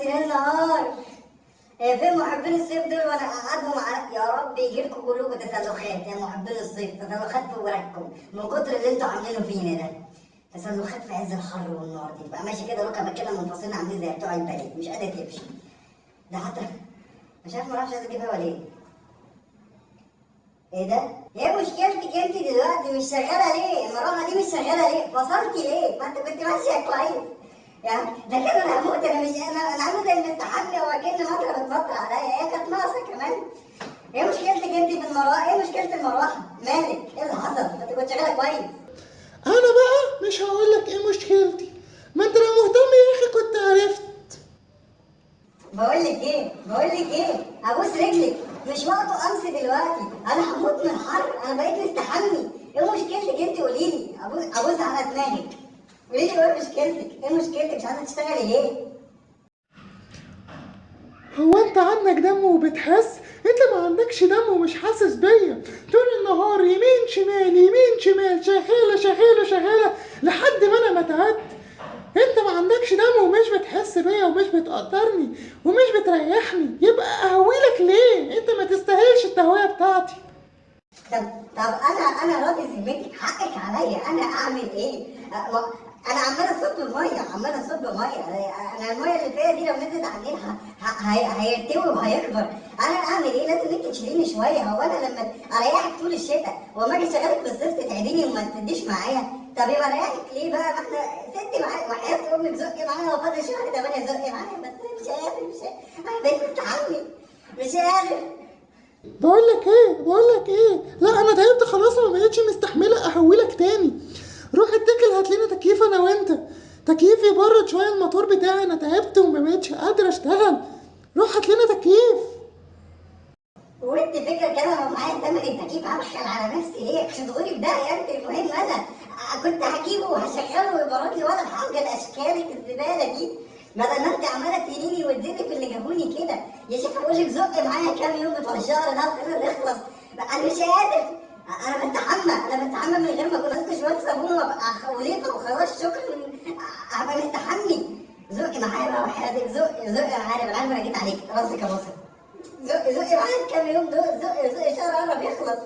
سنين نهار. فين محبين الصيف دول وانا قاعدهم على يا رب يجيلكم كلكم تسلخات يا محبين الصيف، تسلخات في ورقكم من كتر اللي انتوا عاملينه فينا ده. تسلخات في عز الحر والنار دي، تبقى ماشي كده ركبك كده منفصلين عاملين زي بتوع البلد مش قادر تمشي. ده حتى مش عارف، معرفش عايز اجيبها ولا ايه؟ ايه ده؟ ايه مشكلتك انت دلوقتي مش شغاله ليه؟ المروحه دي مش شغاله ليه؟ فصلتي ليه؟ ما انت كنت ماشيه كويس. يعني ده كده انا هموت، انا مش انا عامله زي المستحمي وكأن مطره بتمطر عليا، هي كانت ناقصه كمان. ايه مشكلتك انت في المروحه؟ ايه مشكله المروحه؟ مالك؟ ايه اللي حصل؟ ما انت كنت شغاله كويس. انا بقى مش هقولك ايه مشكلتي، ما انت لو مهتم يا اخي كنت عرفت. بقول لك ايه؟ ابوس رجلك، مش وقته امس دلوقتي، انا هموت من الحر، انا بقيت مستحمي. ايه مشكلتك انت؟ قولي لي، ابوس على دماغك. قولي لي ايه مشكلتك؟ ايه مشكلتك؟ مش عايزه تشتغلي ليه؟ هو انت عندك دم وبتحس؟ انت ما عندكش دم ومش حاسس بيا. طول النهار يمين شمال يمين شمال، شغاله شغاله شغاله لحد ما انا تعبت. انت ما عندكش دم ومش بتحس بيا ومش بتقدرني ومش بتريحني، يبقى اهويلك ليه؟ انت ما تستاهلش التهويه بتاعتي. طب انا راضي ذمتك، حقك عليا، انا اعمل ايه؟ انا عماله اصب ميه، انا الميه اللي فيها دي لو نزلت علينا هيرتوي وهيكبر. انا اعمل ايه؟ لازم انت تشيليني شويه. هو انا لما اريحك طول الشتاء وما اجي اشغلك بالصيف تتعبيني وما تديش معايا؟ طب يبقى اريحك ليه بقى؟ ما احنا ستي معايا وحياه امك زقي معايا، وفاضل شهر 8 زقي معايا، بس أنا مش قادر، انا بقيت مستحمل، مش قادر. بقول لك ايه، لا انا تعبت خلاص وما بقتش مستحمله اهولك تاني. روح اتكل هات لنا تكييف انا وانت. تكييف يبرد شويه الموتور بتاعي، انا تعبت وما بقتش قادره اشتغل. روح هات لنا تكييف. وانت فكره كده لو معايا ثمن التكييف هبخل على نفسي ليه؟ مش هتغوري في داهيه انت. المهم انا كنت هجيبه وهشغله ويبرد لي ولا حاجه الاشكال الزباله دي، بدل ما انت عماله تهيني وتزني في اللي جابوني كده. يا شيخ بقول لك زق معايا كام يوم بتوع الشهر ده وخلينا نخلص. انا مش قادر، انا بستحمى من غير ما اقول بس شويه صابون وابقى وليفه وخلاص شكرا. هبقى مستحمي. زق معايا بقى وحياتك، زق معايا، انا عارف انا جيت عليك راسك يا بصر. زق معايا كام يوم دول، زق شهر قرب يخلص.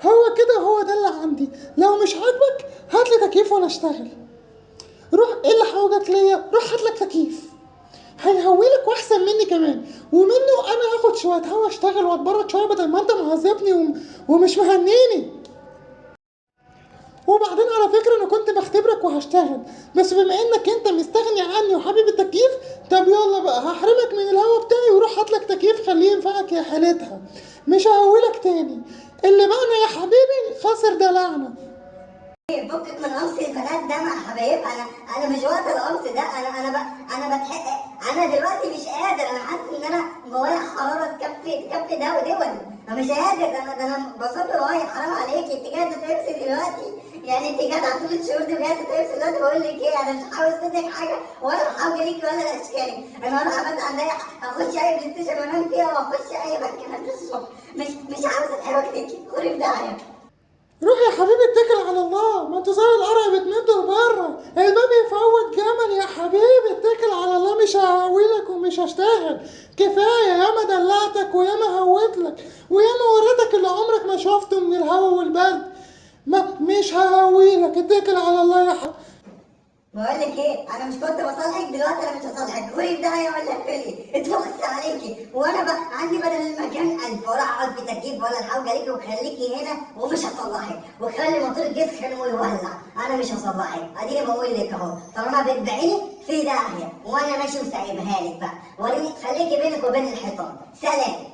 هو كده، هو ده اللي عندي. لو مش عاجبك هات لي تكييف وانا اشتغل. روح، ايه اللي حوجك ليا؟ روح هات لك تكييف هيهويلك واحسن مني كمان، ومنه انا هاخد شويه هوا اشتغل واتبرد شويه بدل ما انت معذبني ومش مهنيني. وبعدين على فكره انا كنت بختبرك وهشتغل، بس بما انك انت مستغني عني وحابب التكييف، طب يلا بقى هحرمك من الهوا بتاعي وروح هات لك تكييف خليه ينفعك يا حالتها. مش ههولك تاني. اللي بعنا يا حبيبي خسر دلعنا. فكك من قمص البنات ده مع حبايبها. انا مش وقت القمص ده. انا بتحقق. انا دلوقتي مش قادر، انا حاسس ان انا جوايا حراره تكفي ده ودول. انا مش قادر، ده انا بصب ميه. حرام عليكي، انت جايه تتلبسي دلوقتي؟ يعني انت جايه طول الشهور دي وجايه تتلبسي دلوقتي؟ بقول لك ايه، انا مش عاوز منك حاجه ولا حاجه ليكي ولا لاشكالك. انا اروح ابات عندي، اخش اي بلاي ستيشن وانام فيها واخش اي مكان الصبح. مش عاوزه اتحرك ليكي، خوري في داهيه. روح يا حبيبي اتكل على الله، ما انتوا زي القرع بتمدوا لبره، الباب يفوت جمل يا حبيبي. اتكل على الله، مش ههويلك ومش هشتغل. كفايه ياما دلعتك وياما هويتلك وياما وريتك اللي عمرك ما شفته من الهوا والبرد. ما مش ههويلك، اتكل على الله يا حبيبي. بقول لك ايه، انا مش كنت بصالحك دلوقتي، انا مش هصالحك. غوري في داهيه ولا اقفلي، اتفقت عليكي. وانا بقى عندي بدل المكان 1000 وراح اقعد في تكييف ولا الحوجه ليكي، وخليكي هنا ومش هصلحك، وخلي موتورك يسخن ويولع. انا مش هصلحك، اديني بقول لك اهو. طالما بتبيعيني في داهيه وانا ماشي وسايبها لك بقى. وريني، خليكي بينك وبين الحيطان. سلام.